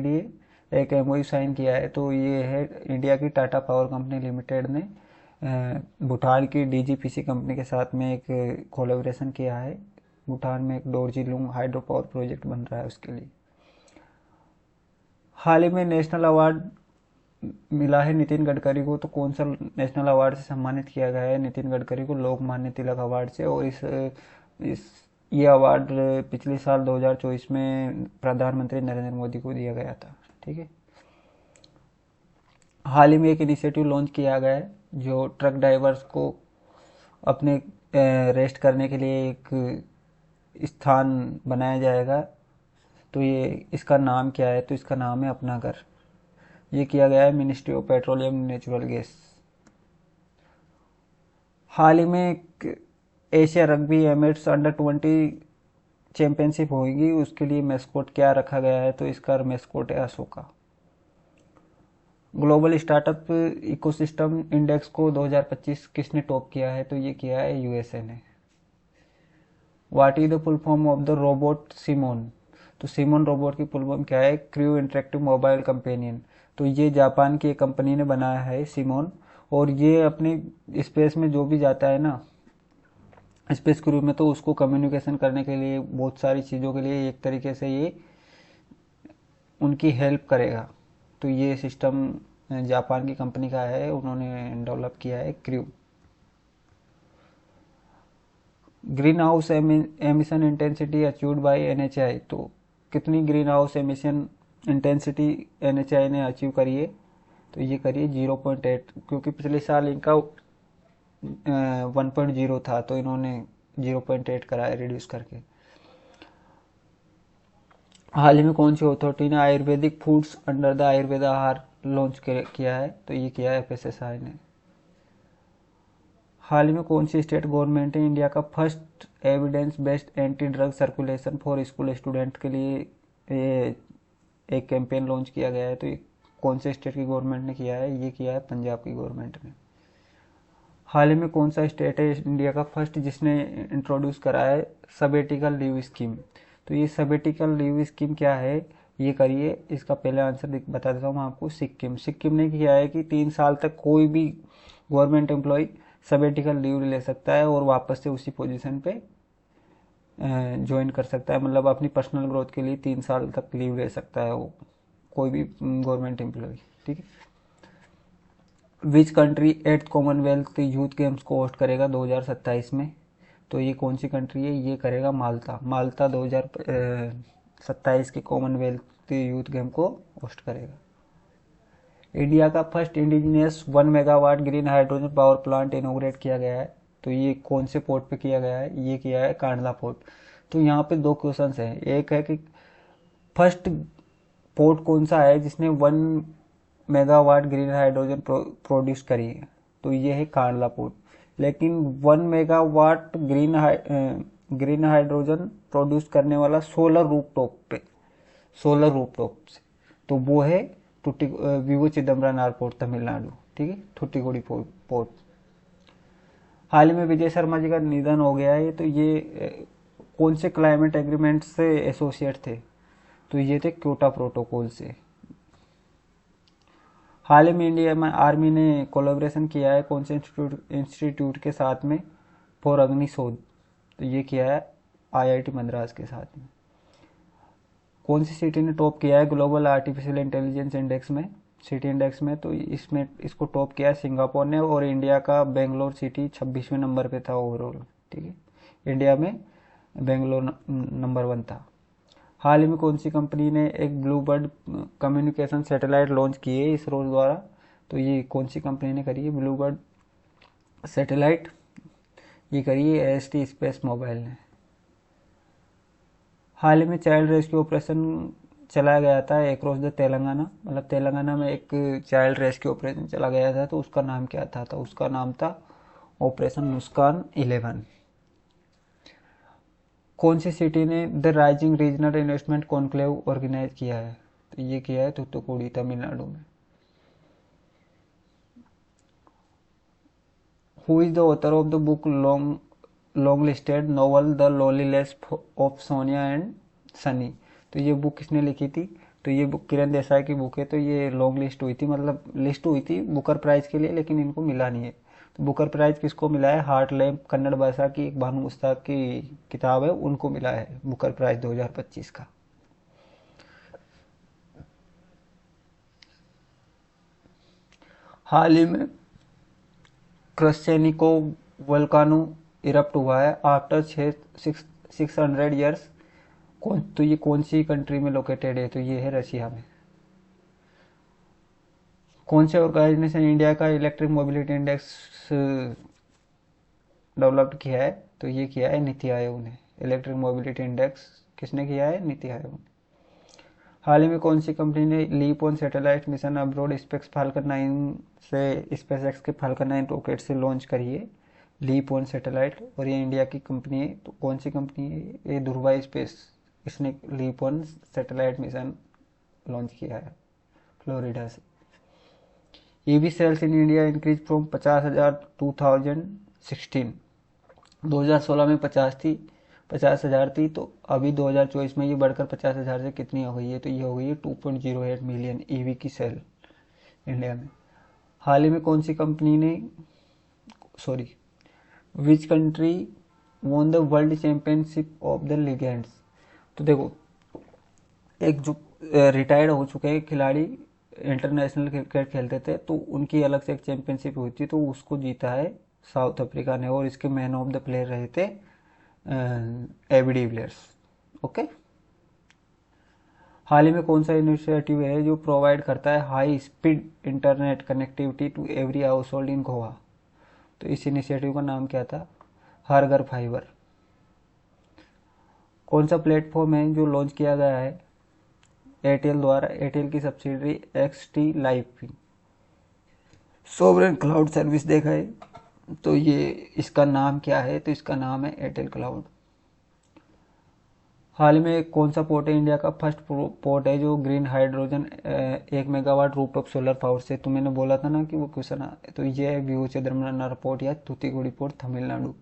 लिए एक MOU sign किया है। तो ये है इंडिया की टाटा पावर कंपनी लिमिटेड ने भूटान की डीजीपीसी कंपनी के साथ में एक कोलैबोरेशन किया है। भूटान में एक डोरजीलुंग हाइड्रो पावर प्रोजेक्ट बन रहा है उसके लिए। हाल ही में नेशनल अवार्ड मिला है नितिन गडकरी को। तो कौन सा नेशनल अवार्ड से सम्मानित किया गया है नितिन गडकरी को? लोकमान्य तिलक अवार्ड से। और इस ये अवार्ड पिछले साल 2024 में प्रधानमंत्री नरेंद्र मोदी को दिया गया था। ठीक है। हाल ही में एक इनिशिएटिव लॉन्च किया गया है जो ट्रक ड्राइवर्स को अपने रेस्ट करने के लिए एक स्थान बनाया जाएगा। तो ये इसका नाम क्या है? तो इसका नाम है अपना घर। ये किया गया है ministry of petroleum natural gas. हाल ही में एक Asia rugby Emirates under 20 championship होगी। उसके लिए मैस्कोट क्या रखा गया है? तो इसका मैस्कोट है Ashoka. Global startup ecosystem index को 2025 किसने टॉप किया है? तो ये किया है यूएसए ने। What is the full form of the robot CIMON? तो सिमोन रोबोट की फुल फॉर्म क्या है? Crew interactive mobile companion. तो ये जापान की एक कंपनी ने बनाया है सिमोन। और ये अपने स्पेस में जो भी जाता है ना स्पेस क्रू में, तो उसको कम्युनिकेशन करने के लिए बहुत सारी चीज़ों के लिए एक तरीके से ये उनकी हेल्प करेगा। तो ये सिस्टम जापान की कंपनी का है, उन्होंने डेवलप किया है crew. Green house emission intensity achieved by NHI. तो कितनी green house emission intensity NHI ने अचीव करी है? तो ये करी है 0.8, क्योंकि पिछले साल इनका 1.0 था, तो इन्होंने 0.8 कराया रिड्यूस करके। हाल ही में कौन सी अथॉरिटी ने Ayurvedic foods under the Ayurveda आहार लॉन्च किया है? तो ये किया है एफएसएसआई ने। हाल ही में कौन सी स्टेट गवर्नमेंट ने इंडिया का first evidence based anti drug circulation for school student के लिए ये एक कैंपेन लॉन्च किया गया है? तो ये कौन से स्टेट की गवर्नमेंट ने किया है? ये किया है पंजाब की गवर्नमेंट ने। हाल ही में कौन सा स्टेट है इंडिया का फर्स्ट जिसने इंट्रोड्यूस करा है सबेटिकल लीव स्कीम? तो ये सबेटिकल लीव स्कीम क्या है? ये करिए, इसका पहले आंसर बता देता हूँ आपको। सिक्किम। सिक्किम ने किया है कि 3 साल तक कोई भी गवर्नमेंट एम्प्लॉय सबेटिकल लीव ले सकता है और वापस से उसी पोजीशन पे ज्वाइन कर सकता है। मतलब अपनी पर्सनल ग्रोथ के लिए 3 साल तक लीव ले सकता है वो कोई भी गवर्नमेंट एम्प्लॉय। ठीक है। Which country 8th commonwealth youth games को होस्ट करेगा 2027 में? तो ये कौन सी कंट्री है? ये करेगा माल्टा। माल्टा 2027 के कॉमनवेल्थ यूथ गेम को होस्ट करेगा। इंडिया का first indigenous 1 megawatt green hydrogen power plant इनोग्रेट किया गया है। तो ये कौन से पोर्ट पे किया गया है? ये किया है कांडला पोर्ट। तो यहाँ पे 2 क्वेश्चन हैं। एक है कि फर्स्ट पोर्ट कौन सा है जिसने 1 मेगावाट ग्रीन हाइड्रोजन प्रोड्यूस करी है? तो ये है कांडला पोर्ट। लेकिन 1 मेगावाट ग्रीन हाइड्रोजन प्रोड्यूस करने वाला सोलर रूफटॉप से, तो वो है विवो चिदम्बरम एयरपोर्ट तमिलनाडु। ठीक है, थुट्टीकोडी पोर्ट। हाल ही में विजय शर्मा जी का निधन हो गया है। तो ये कौन से क्लाइमेट एग्रीमेंट से एसोसिएट थे? तो ये थे क्योटो प्रोटोकॉल से। हाल ही में इंडिया में आर्मी ने कोलैबोरेशन किया है कौन से इंस्टीट्यूट के साथ में फॉर अग्नि शोध? तो ये किया है आईआईटी मद्रास के साथ में। कौन सी सिटी ने टॉप किया है ग्लोबल आर्टिफिशियल इंटेलिजेंस इंडेक्स में, सिटी इंडेक्स में? तो इसको टॉप किया है सिंगापुर ने। और इंडिया का बेंगलोर सिटी 26वें नंबर पे था ओवरऑल। ठीक है, इंडिया में बेंगलोर नंबर 1 था। हाल ही में कौन सी कंपनी ने एक ब्लूबर्ड कम्युनिकेशन सैटेलाइट लॉन्च की है इसरो द्वारा? तो ये कौन सी कंपनी ने करी है ब्लूबर्ड सैटेलाइट? ये करी है एएसटी स्पेस मोबाइल ने। हाल ही में चाइल्ड रेस्क्यू ऑपरेशन चलाया गया था अक्रॉस द तेलंगाना। मतलब तेलंगाना में एक चाइल्ड रेस्क्यू ऑपरेशन चला गया था। तो उसका नाम क्या था? तो उसका नाम था ऑपरेशन मुस्कान 11। कौन सी सिटी ने the rising regional investment conclave organise किया है? तो ये किया है थुत्तुकुडी तमिलनाडु में। Who is the author of the book long listed novel the loneliness of Sonia and Sunny? तो ये बुक किसने लिखी थी? तो ये बुक किरण देसाई की बुक है। तो ये लॉन्ग लिस्ट हुई थी, मतलब लिस्ट हुई थी बुकर प्राइज के लिए, लेकिन इनको मिला नहीं है। तो बुकर प्राइज किसको मिला है? हार्ट लैम्प कन्नड़ भाषा की एक भानु मुस्ताक की किताब है, उनको मिला है बुकर प्राइज 2025 का। हाल ही में क्रस्चेनिको वोल्कानो इरप्ट हुआ है आफ्टर 600 ईयर्स। तो ये कौन सी कंट्री में लोकेटेड है? तो ये है रशिया में। कौन से ऑर्गेनाइजेशन इंडिया का इलेक्ट्रिक मोबिलिटी इंडेक्स डेवलप्ड किया है? तो ये किया है नीति आयोग ने। इलेक्ट्रिक मोबिलिटी इंडेक्स किसने किया है? नीति आयोग ने। हाल ही में कौन सी कंपनी ने leap on satellite mission aboard space Falcon 9 से स्पेस एक्स के फाल्कन 9 रॉकेट से लॉन्च करी है? लीप ऑन सैटेलाइट, और ये इंडिया की कंपनी है। तो कौन सी कंपनी है? ये ध्रुवा स्पेस, इसने leap on satellite mission launch किया है फ्लोरिडा से। EV sales in India increase from 50,000 2016। 2016 में 50,000 थी, तो अभी 2024 में ये बढ़कर 50,000 से कितनी हो गई है? तो ये हो गई है 2.08 मिलियन ईवी की सेल इंडिया में। हाल ही में कौन सी कंपनी ने which country won the world championship of the legends? तो देखो, एक जो रिटायर्ड हो चुके हैं खिलाड़ी इंटरनेशनल क्रिकेट खेलते थे, तो उनकी अलग से एक चैंपियनशिप हुई थी, तो उसको जीता है साउथ अफ्रीका ने, और इसके मैन ऑफ द प्लेयर रहे थे एबी डिविलियर्स। ओके। हाल ही में कौन सा इनिशिएटिव है जो प्रोवाइड करता है high speed internet connectivity to every house hold in Goa? तो इस इनिशिएटिव का नाम क्या था? हर घर फाइबर। कौन सा प्लेटफॉर्म है जो लॉन्च किया गया है एयरटेल द्वारा? एयरटेल की subsidiary Xtelify sovereign cloud service देखा है, तो ये इसका नाम क्या है? तो इसका नाम है एयरटेल क्लाउड। हाल ही में कौन सा पोर्ट है इंडिया का फर्स्ट पोर्ट है जो green hydrogen 1 megawatt rooftop solar power से? तो मैंने बोला था ना कि वो क्वेश्चन तो ये है VOC पोर्ट या तूतीगुड़ी पोर्ट तमिलनाडु।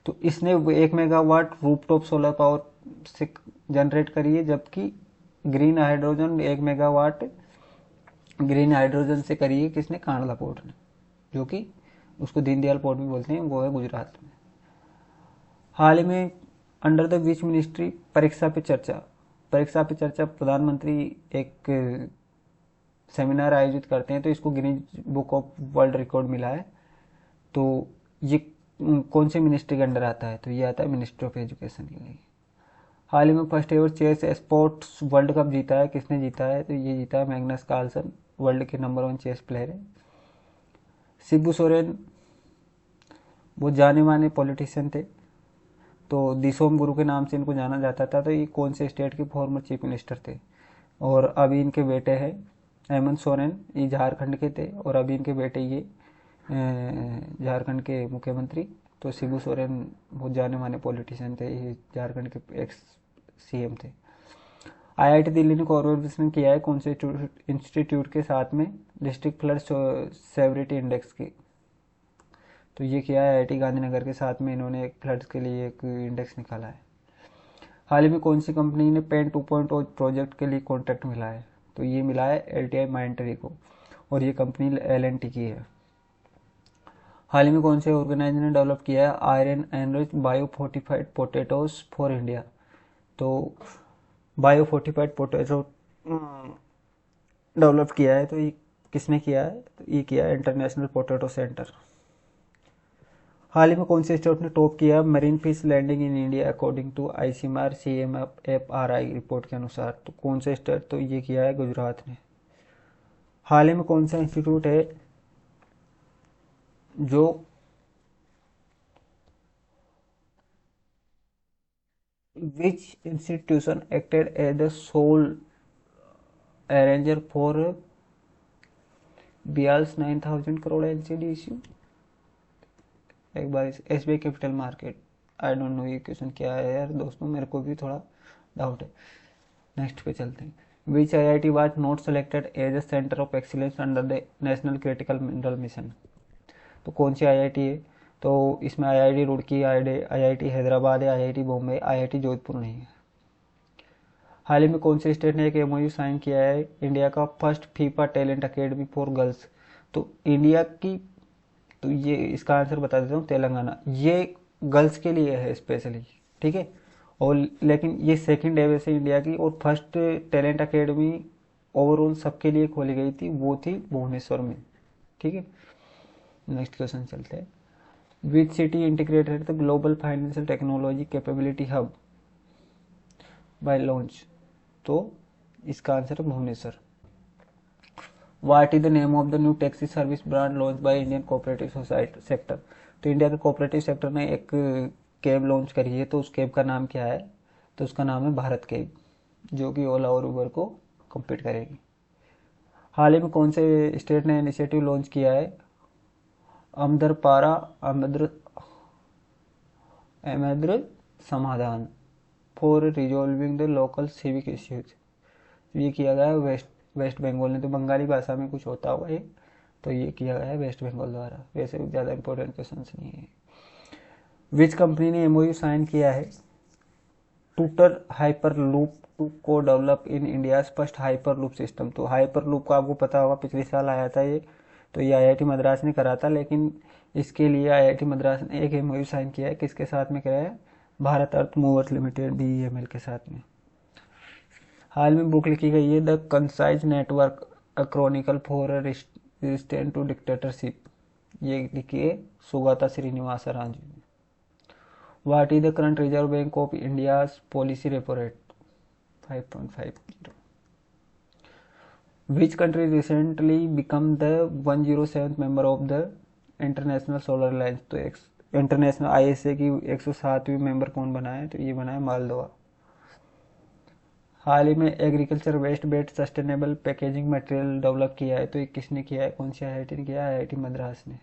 तो इसने 1 मेगावाट रूपटॉप सोलर पावर से जनरेट करी है, जबकि green hydrogen 1 megawatt green hydrogen से करी है किसने? कांडला पोर्ट ने, जो कि उसको दीनदयाल पोर्ट भी बोलते हैं, वो है गुजरात में। हाल ही में अंडर द विच मिनिस्ट्री परीक्षा पे चर्चा प्रधानमंत्री एक सेमिनार आयोजित करते हैं, तो इसको Guinness book of world record मिला है। तो ये कौन से मिनिस्ट्री के अंडर आता है? तो ये आता है मिनिस्ट्री ऑफ एजुकेशन के लिए। हाल ही में first ever chess sports world cup जीता है, किसने जीता है? तो ये जीता है मैग्नस कार्लसन, वर्ल्ड के नंबर 1 चेस प्लेयर है। शिबू सोरेन बहुत जाने माने पॉलिटिशियन थे, तो दिसोम गुरु के नाम से इनको जाना जाता था। तो ये कौन से स्टेट के फॉर्मर चीफ मिनिस्टर थे? और अभी इनके बेटे हैं हेमंत सोरेन, ये झारखंड के थे, और अभी इनके बेटे ये झारखंड के मुख्यमंत्री। तो शिबू सोरेन बहुत जाने माने पॉलिटिशियन थे, ये झारखंड के एक्स CM थे। IIT दिल्ली ने कोलैबोरेशन किया है कौन से इंस्टीट्यूट के साथ में? डिस्ट्रिक्ट फ्लड सेवरिटी इंडेक्स की। तो ये किया है IIT गांधीनगर के साथ में, इन्होंने एक फ्लड्स के लिए एक इंडेक्स निकाला है। हाल ही में कौन सी कंपनी ने पेन 2.0 प्रोजेक्ट के लिए कॉन्ट्रैक्ट मिला है? तो ये मिला है LTI माइंडट्री को, और ये कंपनी L&T की है। हाल ही में कौन से ऑर्गेनाइजेशन ने डेवलप किया है iron enrich bio fortified potatoes for India? तो बायो फोर्टिफाइड पोटैटो डेवलप किया है, तो ये किसने किया है? तो ये किया है इंटरनेशनल पोटैटो सेंटर। हाल ही में कौन से स्टेट ने टॉप किया marine fish landing in India according to ICMR CMFRI report के अनुसार? तो कौन से स्टेट? तो ये किया है गुजरात ने। हाल ही में कौन सा इंस्टीट्यूट है जो which institution acted as the sole arranger for BIAL's 9,000 crore LCD issue? एक बार SBI capital market. I don't know ये क्वेश्चन क्या है यार दोस्तों, मेरे को भी थोड़ा डाउट है। नेक्स्ट पे चलते हैं। Which IIT was not selected as a centre of excellence under the national critical mineral mission? तो कौन सी IIT है? तो इसमें IIT रुड़की, IIT हैदराबाद है, IIT बॉम्बे, IIT जोधपुर नहीं है। हाल ही में कौन से स्टेट ने एक एमओयू साइन किया है इंडिया का first FIFA talent academy for girls? तो इंडिया की, तो ये इसका आंसर बता देता हूँ, तेलंगाना। ये गर्ल्स के लिए है स्पेशली, ठीक है। और लेकिन ये सेकंड है वैसे इंडिया की, और फर्स्ट टैलेंट अकेडमी ओवरऑल सबके लिए खोली गई थी, वो थी भुवनेश्वर में, ठीक है। नेक्स्ट क्वेश्चन चलते हैं। Which city integrated the global financial technology capability hub by launch? तो इसका आंसर है Bhubaneswar. What is the name of the new taxi service brand launch by Indian cooperative society sector? तो इंडिया के cooperative sector ने एक cab launch करी है, तो उस कैब का नाम क्या है? तो उसका नाम है भारत कैब, जो कि ओला और उबर को कम्पीट करेगी। हाल ही में कौन से स्टेट ने इनिशिएटिव लॉन्च किया है अमद्र समाधान for resolving the local civic issues? ये किया गया है वेस्ट बंगाल ने, तो बंगाली भाषा में कुछ होता हुआ है, तो ये किया गया है वेस्ट बंगाल द्वारा। वैसे ज़्यादा इंपॉर्टेंट क्वेश्चन नहीं है। विच कंपनी ने एमओयू साइन किया है टूटर हाइपर लूप टू को develop in India first hyper loop system? तो हाइपर लूप का आपको पता होगा, पिछले साल आया था ये, तो ये आईआईटी मद्रास ने करा था, लेकिन इसके लिए आईआईटी मद्रास ने एक एमओयू साइन किया है। किसके साथ में कराया है? Bharat earth movers limited BEML के साथ में। हाल में बुक लिखी गई है the concise network a chronicle for resistant to dictatorship, ये लिखी है सुगाता श्रीनिवास राजू ने। What is the current reserve bank of India policy repo rate? 5.50। Which country recently become the 107th member of the international solar alliance? तो international ISA की 107वीं member कौन बना है? तो ये बना है मालदोवा। हाल ही में agriculture waste based sustainable packaging material develop किया है, तो ये किसने किया है? कौन सी आईआईटी ने किया है? आईआईटी मद्रास ने।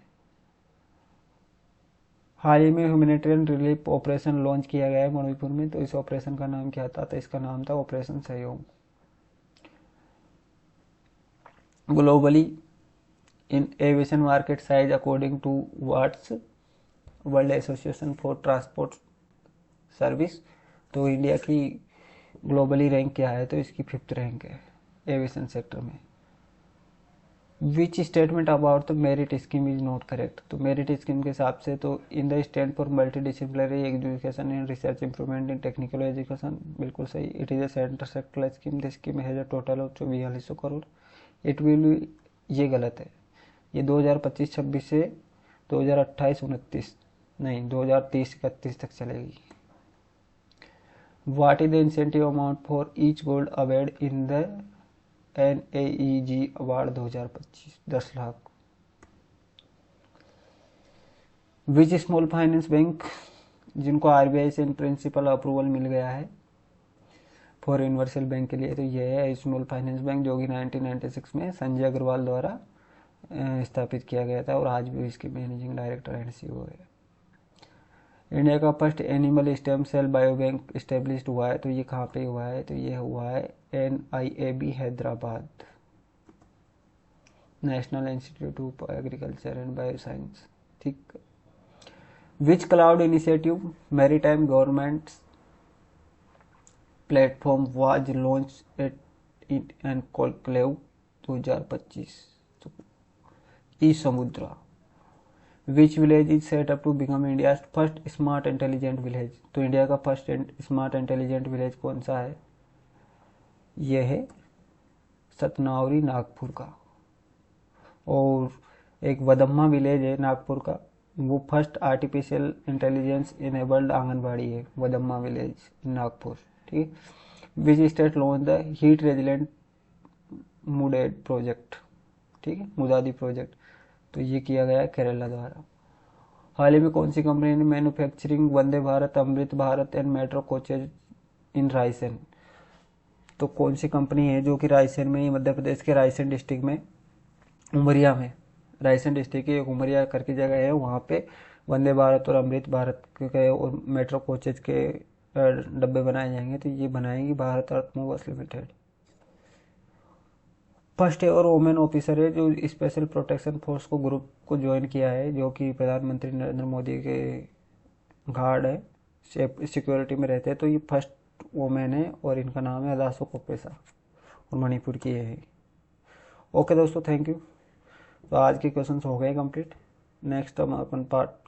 हाल ही में ह्यूमैनिटेरियन रिलीफ ऑपरेशन लॉन्च किया गया है मणिपुर में, तो इस ऑपरेशन का नाम क्या था? तो इसका नाम था operation Sahyog. Globally in aviation market size according to what's world association for transport service? तो इंडिया की ग्लोबली रैंक क्या है? तो इसकी 5th रैंक है एविएशन सेक्टर में। Which statement about the merit scheme is not correct? तो मेरिट स्कीम के हिसाब से तो in the stand for multi disciplinary education and research improvement in technical education, बिल्कुल सही। It is a centre sector scheme, the scheme has a total of 4200 crore. It will, ये गलत है, ये 2025-26 से 2028-29 नहीं 2030-31 तक चलेगी। What is the incentive amount for each gold award in the NAEG award 2025? 10 lakh. Which small finance bank जिनको RBI से इन प्रिंसिपल अप्रूवल मिल गया है फॉर यूनिवर्सल बैंक के लिए, तो ये है स्मॉल फाइनेंस बैंक, जो कि 1996 में संजय अग्रवाल द्वारा स्थापित किया गया था, और आज भी इसके मैनेजिंग डायरेक्टर एंड सीईओ है। इंडिया का first animal stem cell bio bank established हुआ है, तो ये कहाँ पे हुआ है? तो ये हुआ है NIAB Hyderabad, national institute of agriculture and bio science, ठीक। Which cloud initiative maritime government platform was launch at and conclave 2025? E Samudra. Which village is set up to become India first smart intelligent village? तो India का first smart intelligent village कौन सा है? यह है सतनावरी नागपुर का। और एक वदम्मा विलेज है नागपुर का, वो first artificial intelligence enabled anganwadi है, वदम्मा विलेज नागपुर, ठीक है। Which state launch the heat resilient muded project, ठीक है, मुदादी प्रोजेक्ट, तो ये किया गया है केरला द्वारा। हाल ही में कौन सी कंपनी ने manufacturing Vande Bharat, Amrit Bharat and metro coaches in Raisen? तो कौन सी कंपनी है जो कि रायसेन में, मध्य प्रदेश के रायसेन डिस्ट्रिक्ट में, उमरिया में, रायसेन डिस्ट्रिक्ट की एक उमरिया करके जगह है, वहाँ पे वंदे भारत और अमृत भारत के और मेट्रो कोचेज के डब्बे बनाए जाएंगे, तो ये बनाएंगी Bharat earth movers limited. First और वोमेन ऑफिसर है जो स्पेशल प्रोटेक्शन फोर्स को ग्रुप को ज्वाइन किया है, जो कि प्रधानमंत्री नरेंद्र मोदी के गार्ड है, सिक्योरिटी में रहते हैं, तो ये फर्स्ट वोमेन है और इनका नाम है अदासो कोपेसा और मणिपुर की है। ओके दोस्तों, थैंक यू। तो आज के क्वेश्चंस हो गए कंप्लीट। नेक्स्ट हम अपन पार्ट